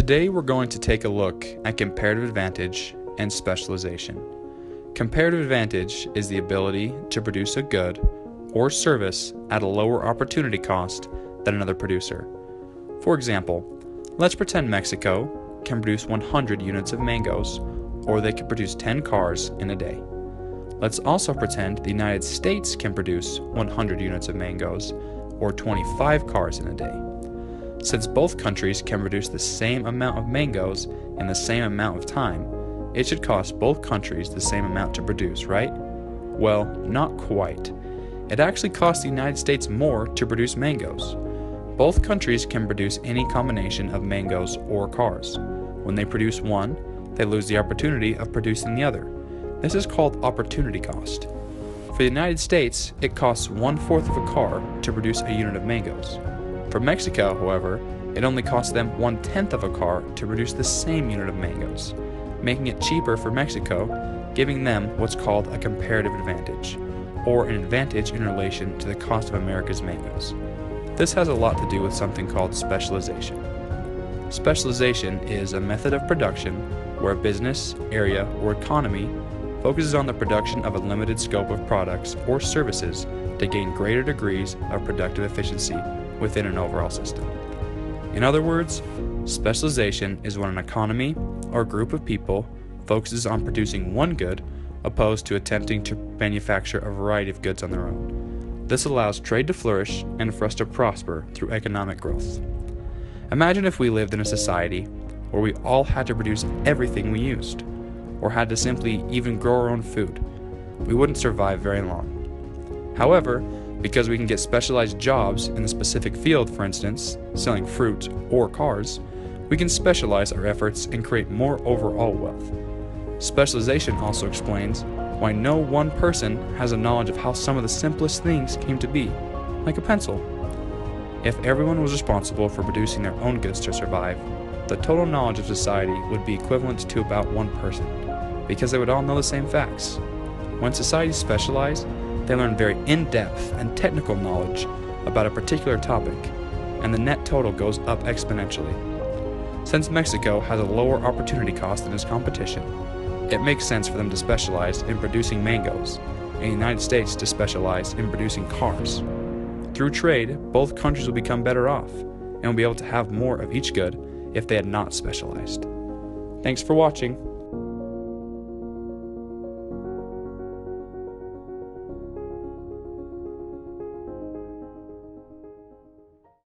Today we're going to take a look at comparative advantage and specialization. Comparative advantage is the ability to produce a good or service at a lower opportunity cost than another producer. For example, let's pretend Mexico can produce 100 units of mangoes, or they can produce 10 cars in a day. Let's also pretend the United States can produce 100 units of mangoes, or 25 cars in a day. Since both countries can produce the same amount of mangoes in the same amount of time, it should cost both countries the same amount to produce, right? Well, not quite. It actually costs the United States more to produce mangoes. Both countries can produce any combination of mangoes or cars. When they produce one, they lose the opportunity of producing the other. This is called opportunity cost. For the United States, it costs 1/4 of a car to produce a unit of mangoes. For Mexico, however, it only costs them 1/10 of a car to produce the same unit of mangoes, making it cheaper for Mexico, giving them what's called a comparative advantage, or an advantage in relation to the cost of America's mangoes. This has a lot to do with something called specialization. Specialization is a method of production where a business, area, or economy focuses on the production of a limited scope of products or services to gain greater degrees of productive efficiency within an overall system. In other words, specialization is when an economy or group of people focuses on producing one good opposed to attempting to manufacture a variety of goods on their own. This allows trade to flourish and for us to prosper through economic growth. Imagine if we lived in a society where we all had to produce everything we used, or had to simply even grow our own food. We wouldn't survive very long. However, because we can get specialized jobs in a specific field, for instance, selling fruit or cars, we can specialize our efforts and create more overall wealth. Specialization also explains why no one person has a knowledge of how some of the simplest things came to be, like a pencil. If everyone was responsible for producing their own goods to survive, the total knowledge of society would be equivalent to about one person, because they would all know the same facts. When societies specialize, they learn very in-depth and technical knowledge about a particular topic, and the net total goes up exponentially. Since Mexico has a lower opportunity cost than its competition, it makes sense for them to specialize in producing mangoes, and the United States to specialize in producing cars. Through trade, both countries will become better off, and will be able to have more of each good if they had not specialized. Thanks for watching.